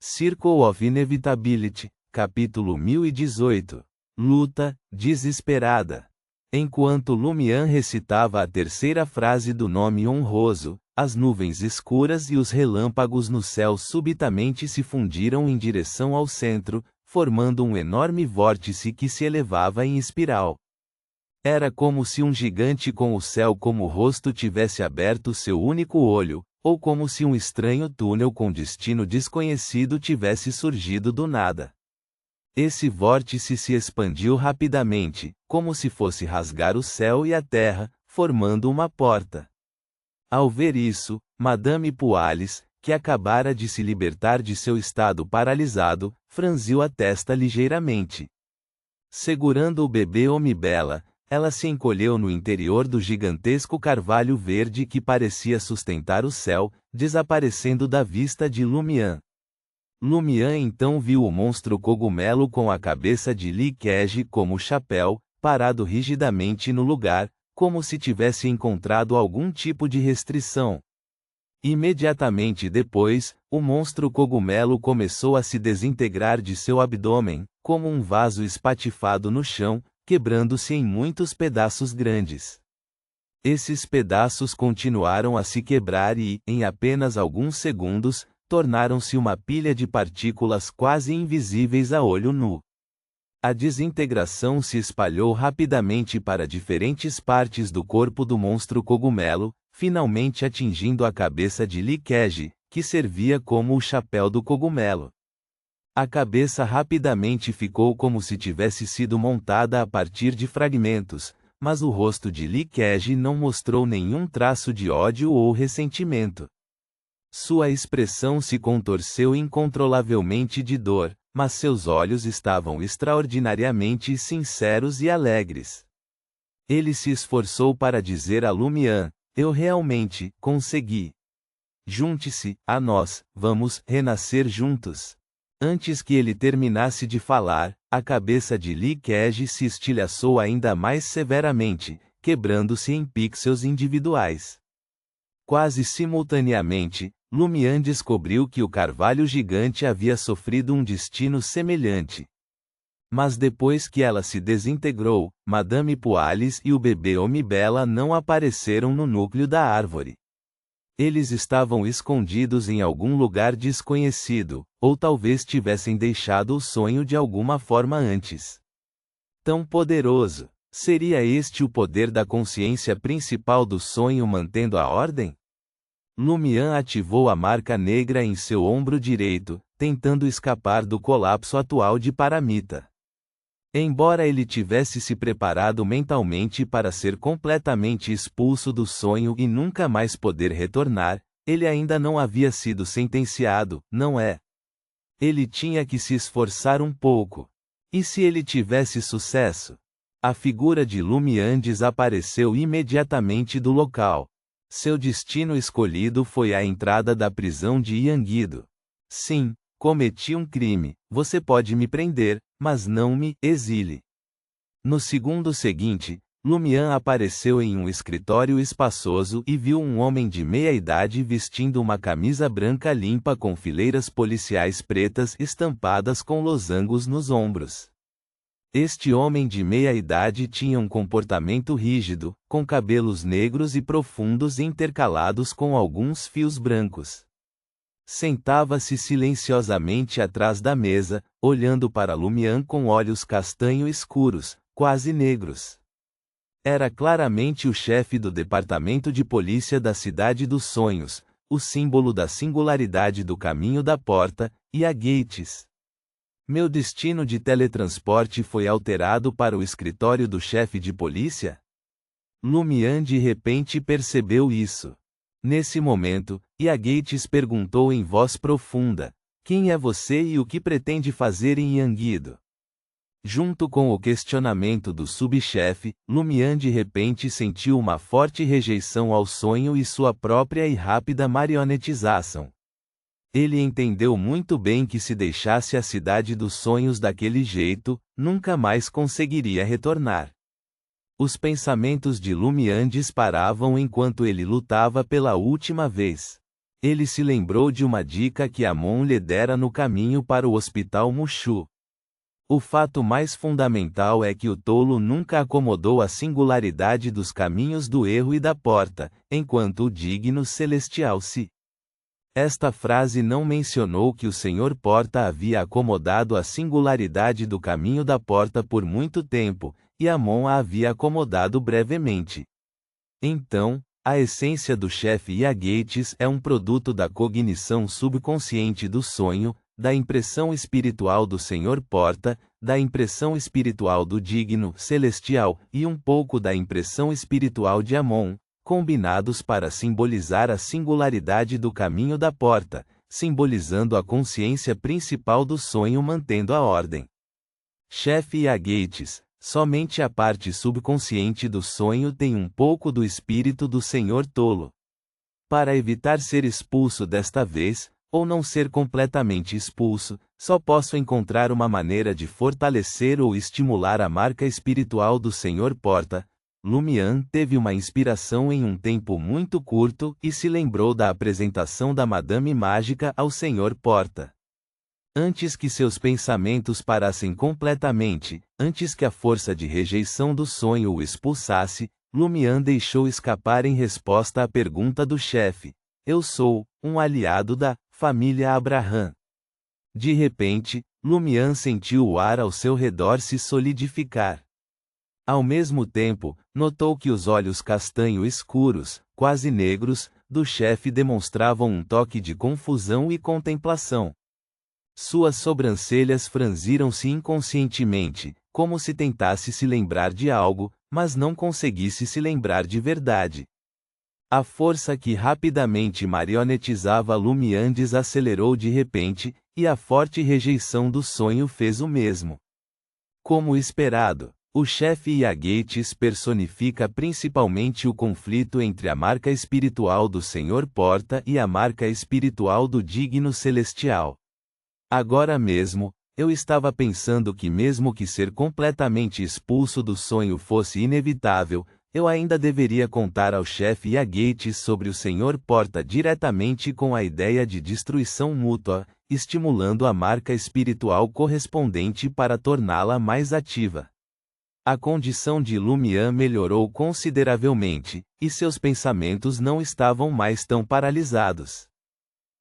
Circle of Inevitability, capítulo 1018. Luta, desesperada. Enquanto Lumian recitava a terceira frase do nome honroso, as nuvens escuras e os relâmpagos no céu subitamente se fundiram em direção ao centro, formando um enorme vórtice que se elevava em espiral. Era como se um gigante com o céu como rosto tivesse aberto seu único olho, ou como se um estranho túnel com destino desconhecido tivesse surgido do nada. Esse vórtice se expandiu rapidamente, como se fosse rasgar o céu e a terra, formando uma porta. Ao ver isso, Madame Poales, que acabara de se libertar de seu estado paralisado, franziu a testa ligeiramente. Segurando o bebê Omibela, ela se encolheu no interior do gigantesco carvalho verde que parecia sustentar o céu, desaparecendo da vista de Lumian. Lumian então viu o monstro cogumelo com a cabeça de Li Kej como chapéu, parado rigidamente no lugar, como se tivesse encontrado algum tipo de restrição. Imediatamente depois, o monstro cogumelo começou a se desintegrar de seu abdômen, como um vaso espatifado no chão, quebrando-se em muitos pedaços grandes. Esses pedaços continuaram a se quebrar e, em apenas alguns segundos, tornaram-se uma pilha de partículas quase invisíveis a olho nu. A desintegração se espalhou rapidamente para diferentes partes do corpo do monstro cogumelo, finalmente atingindo a cabeça de Li Kej, que servia como o chapéu do cogumelo. A cabeça rapidamente ficou como se tivesse sido montada a partir de fragmentos, mas o rosto de Li Kej não mostrou nenhum traço de ódio ou ressentimento. Sua expressão se contorceu incontrolavelmente de dor, mas seus olhos estavam extraordinariamente sinceros e alegres. Ele se esforçou para dizer a Lumian: "Eu realmente consegui. Junte-se a nós, vamos renascer juntos." Antes que ele terminasse de falar, a cabeça de Li Kej se estilhaçou ainda mais severamente, quebrando-se em pixels individuais. Quase simultaneamente, Lumian descobriu que o carvalho gigante havia sofrido um destino semelhante. Mas depois que ela se desintegrou, Madame Poales e o bebê Omibela não apareceram no núcleo da árvore. Eles estavam escondidos em algum lugar desconhecido, ou talvez tivessem deixado o sonho de alguma forma antes. Tão poderoso! Seria este o poder da consciência principal do sonho mantendo a ordem? Lumian ativou a marca negra em seu ombro direito, tentando escapar do colapso atual de Paramita. Embora ele tivesse se preparado mentalmente para ser completamente expulso do sonho e nunca mais poder retornar, ele ainda não havia sido sentenciado, não é? Ele tinha que se esforçar um pouco. E se ele tivesse sucesso? A figura de Lumian desapareceu imediatamente do local. Seu destino escolhido foi a entrada da prisão de Yangido. Sim, cometi um crime, você pode me prender, mas não me exile. No segundo seguinte, Lumian apareceu em um escritório espaçoso e viu um homem de meia-idade vestindo uma camisa branca limpa com fileiras policiais pretas estampadas com losangos nos ombros. Este homem de meia-idade tinha um comportamento rígido, com cabelos negros e profundos intercalados com alguns fios brancos. Sentava-se silenciosamente atrás da mesa, olhando para Lumian com olhos castanho escuros, quase negros. Era claramente o chefe do departamento de polícia da Cidade dos Sonhos, o símbolo da singularidade do caminho da porta, e a Gates. Meu destino de teletransporte foi alterado para o escritório do chefe de polícia? Lumian de repente percebeu isso. Nesse momento, Gates perguntou em voz profunda: "Quem é você e o que pretende fazer em Yangido?" Junto com o questionamento do subchefe, Lumian de repente sentiu uma forte rejeição ao sonho e sua própria e rápida marionetização. Ele entendeu muito bem que se deixasse a Cidade dos Sonhos daquele jeito, nunca mais conseguiria retornar. Os pensamentos de Lumian disparavam enquanto ele lutava pela última vez. Ele se lembrou de uma dica que Amon lhe dera no caminho para o hospital Mushu. O fato mais fundamental é que o tolo nunca acomodou a singularidade dos caminhos do erro e da porta, enquanto o digno celestial se. Esta frase não mencionou que o Senhor Porta havia acomodado a singularidade do caminho da porta por muito tempo, e Amon a havia acomodado brevemente. Então, a essência do chefe Yagetes é um produto da cognição subconsciente do sonho, da impressão espiritual do Senhor Porta, da impressão espiritual do digno celestial e um pouco da impressão espiritual de Amon, combinados para simbolizar a singularidade do caminho da porta, simbolizando a consciência principal do sonho mantendo a ordem. Chefe Yagetes, somente a parte subconsciente do sonho tem um pouco do espírito do Senhor Tolo. Para evitar ser expulso desta vez, ou não ser completamente expulso, só posso encontrar uma maneira de fortalecer ou estimular a marca espiritual do Senhor Porta. Lumian teve uma inspiração em um tempo muito curto e se lembrou da apresentação da Madame Mágica ao Senhor Porta. Antes que seus pensamentos parassem completamente, antes que a força de rejeição do sonho o expulsasse, Lumian deixou escapar em resposta à pergunta do chefe: "Eu sou um aliado da família Abraham." De repente, Lumian sentiu o ar ao seu redor se solidificar. Ao mesmo tempo, notou que os olhos castanho escuros, quase negros, do chefe demonstravam um toque de confusão e contemplação. Suas sobrancelhas franziram-se inconscientemente, como se tentasse se lembrar de algo, mas não conseguisse se lembrar de verdade. A força que rapidamente marionetizava Lumian desacelerou de repente, e a forte rejeição do sonho fez o mesmo. Como esperado, o chefe Yagetes personifica principalmente o conflito entre a marca espiritual do Senhor Porta e a marca espiritual do digno celestial. Agora mesmo, eu estava pensando que mesmo que ser completamente expulso do sonho fosse inevitável, eu ainda deveria contar ao chefe Yagetes sobre o Senhor Porta diretamente com a ideia de destruição mútua, estimulando a marca espiritual correspondente para torná-la mais ativa. A condição de Lumian melhorou consideravelmente, e seus pensamentos não estavam mais tão paralisados.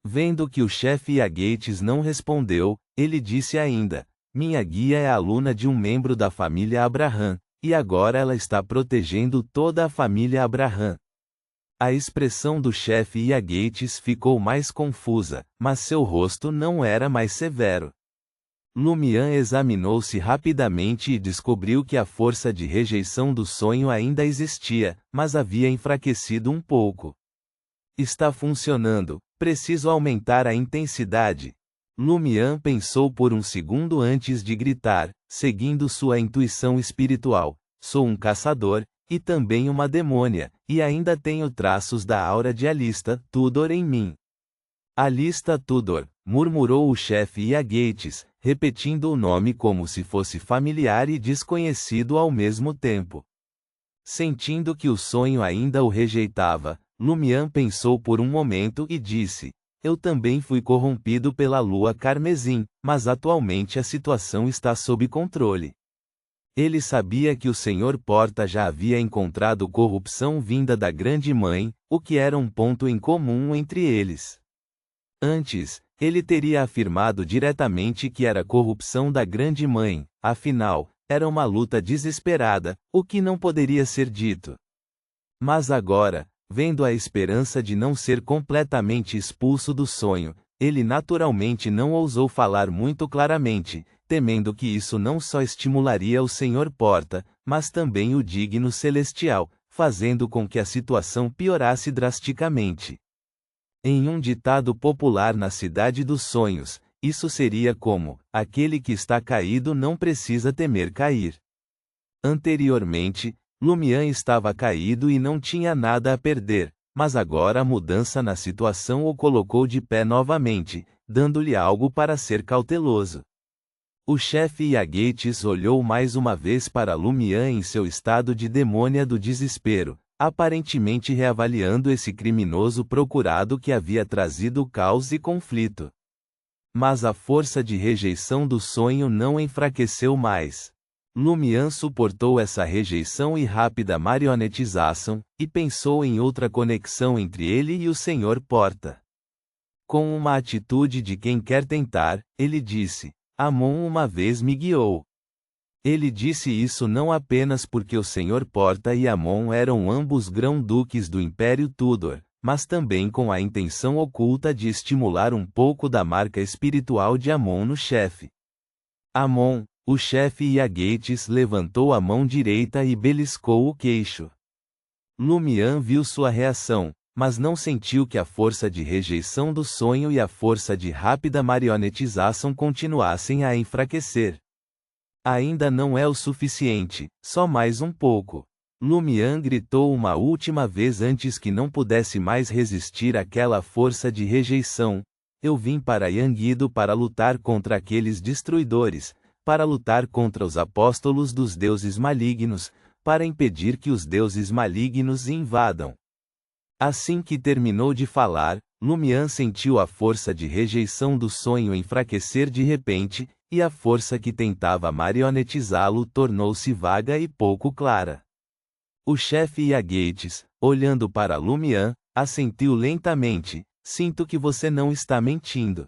Vendo que o chefe Yagetes não respondeu, ele disse ainda: "Minha guia é aluna de um membro da família Abraham, e agora ela está protegendo toda a família Abraham." A expressão do chefe Yagetes ficou mais confusa, mas seu rosto não era mais severo. Lumian examinou-se rapidamente e descobriu que a força de rejeição do sonho ainda existia, mas havia enfraquecido um pouco. "Está funcionando, preciso aumentar a intensidade." Lumian pensou por um segundo antes de gritar, seguindo sua intuição espiritual: "Sou um caçador, e também uma demônia, e ainda tenho traços da aura de Alista Tudor em mim." "Alista Tudor", murmurou o chefe Yagetes, repetindo o nome como se fosse familiar e desconhecido ao mesmo tempo. Sentindo que o sonho ainda o rejeitava, Lumian pensou por um momento e disse: "Eu também fui corrompido pela lua carmesim, mas atualmente a situação está sob controle." Ele sabia que o Senhor Porta já havia encontrado corrupção vinda da Grande Mãe, o que era um ponto em comum entre eles. Antes, ele teria afirmado diretamente que era corrupção da Grande Mãe, afinal, era uma luta desesperada, o que não poderia ser dito. Mas agora, vendo a esperança de não ser completamente expulso do sonho, ele naturalmente não ousou falar muito claramente, temendo que isso não só estimularia o Senhor Porta, mas também o digno celestial, fazendo com que a situação piorasse drasticamente. Em um ditado popular na Cidade dos Sonhos, isso seria como: "Aquele que está caído não precisa temer cair." Anteriormente, Lumian estava caído e não tinha nada a perder, mas agora a mudança na situação o colocou de pé novamente, dando-lhe algo para ser cauteloso. O chefe Yagetes olhou mais uma vez para Lumian em seu estado de demônia do desespero, aparentemente reavaliando esse criminoso procurado que havia trazido caos e conflito. Mas a força de rejeição do sonho não enfraqueceu mais. Lumian suportou essa rejeição e rápida marionetização, e pensou em outra conexão entre ele e o Senhor Porta. Com uma atitude de quem quer tentar, ele disse: Amon uma vez me guiou. Ele disse isso não apenas porque o Senhor Porta e Amon eram ambos grão-duques do Império Tudor, mas também com a intenção oculta de estimular um pouco da marca espiritual de Amon no chefe. Amon, o chefe Iagetes levantou a mão direita e beliscou o queixo. Lumian viu sua reação, mas não sentiu que a força de rejeição do sonho e a força de rápida marionetização continuassem a enfraquecer. Ainda não é o suficiente, só mais um pouco. Lumian gritou uma última vez antes que não pudesse mais resistir àquela força de rejeição. Eu vim para Yangido para lutar contra aqueles destruidores, para lutar contra os apóstolos dos deuses malignos, para impedir que os deuses malignos invadam. Assim que terminou de falar, Lumian sentiu a força de rejeição do sonho enfraquecer de repente, e a força que tentava marionetizá-lo tornou-se vaga e pouco clara. O chefe Iagetes, olhando para Lumian, assentiu lentamente: Sinto que você não está mentindo.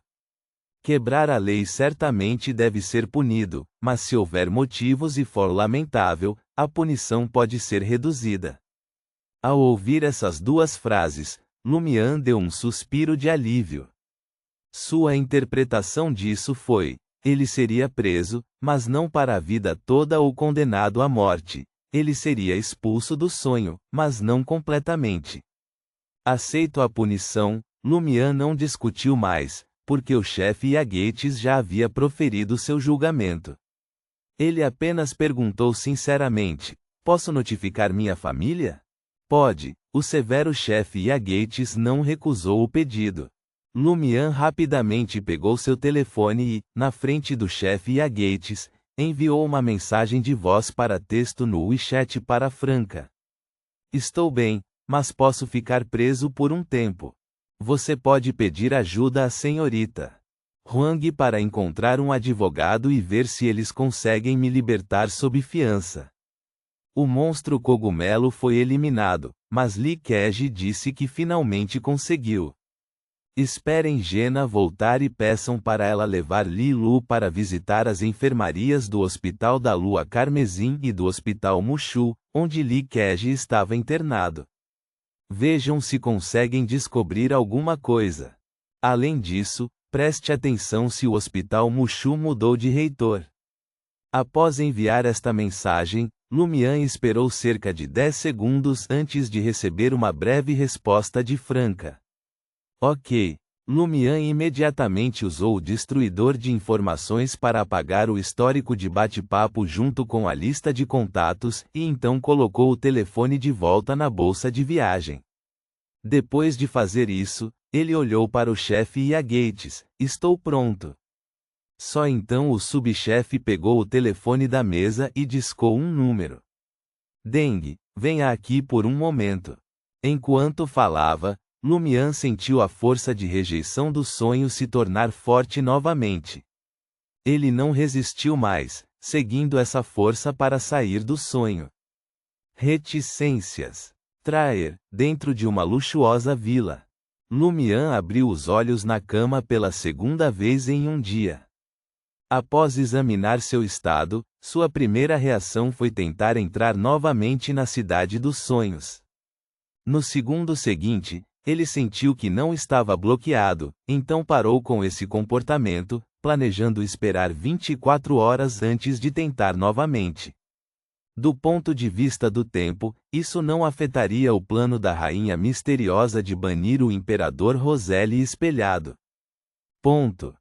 Quebrar a lei certamente deve ser punido, mas se houver motivos e for lamentável, a punição pode ser reduzida. Ao ouvir essas duas frases, Lumian deu um suspiro de alívio. Sua interpretação disso foi: ele seria preso, mas não para a vida toda ou condenado à morte. Ele seria expulso do sonho, mas não completamente. Aceito a punição, Lumian não discutiu mais, porque o chefe Iagetes já havia proferido seu julgamento. Ele apenas perguntou sinceramente: Posso notificar minha família? Pode. O severo chefe Iagetes não recusou o pedido. Lumian rapidamente pegou seu telefone e, na frente do chefe Iagetes, enviou uma mensagem de voz para texto no WeChat para Franca. Estou bem, mas posso ficar preso por um tempo. Você pode pedir ajuda à senhorita Huang para encontrar um advogado e ver se eles conseguem me libertar sob fiança. O monstro cogumelo foi eliminado, mas Li Keji disse que finalmente conseguiu. Esperem Jena voltar e peçam para ela levar Li Lu para visitar as enfermarias do Hospital da Lua Carmesim e do Hospital Mushu, onde Li Keji estava internado. Vejam se conseguem descobrir alguma coisa. Além disso, preste atenção se o Hospital Mushu mudou de reitor. Após enviar esta mensagem, Lumian esperou cerca de 10 segundos antes de receber uma breve resposta de Franca. Ok. Lumian imediatamente usou o destruidor de informações para apagar o histórico de bate-papo junto com a lista de contatos e então colocou o telefone de volta na bolsa de viagem. Depois de fazer isso, ele olhou para o chefe Iagetes: Estou pronto. Só então o subchefe pegou o telefone da mesa e discou um número. Deng, venha aqui por um momento. Enquanto falava, Lumian sentiu a força de rejeição do sonho se tornar forte novamente. Ele não resistiu mais, seguindo essa força para sair do sonho. Reticências. Traer, dentro de uma luxuosa vila. Lumian abriu os olhos na cama pela segunda vez em um dia. Após examinar seu estado, sua primeira reação foi tentar entrar novamente na cidade dos sonhos. No segundo seguinte, ele sentiu que não estava bloqueado, então parou com esse comportamento, planejando esperar 24 horas antes de tentar novamente. Do ponto de vista do tempo, isso não afetaria o plano da rainha misteriosa de banir o imperador Roseli espelhado. Ponto.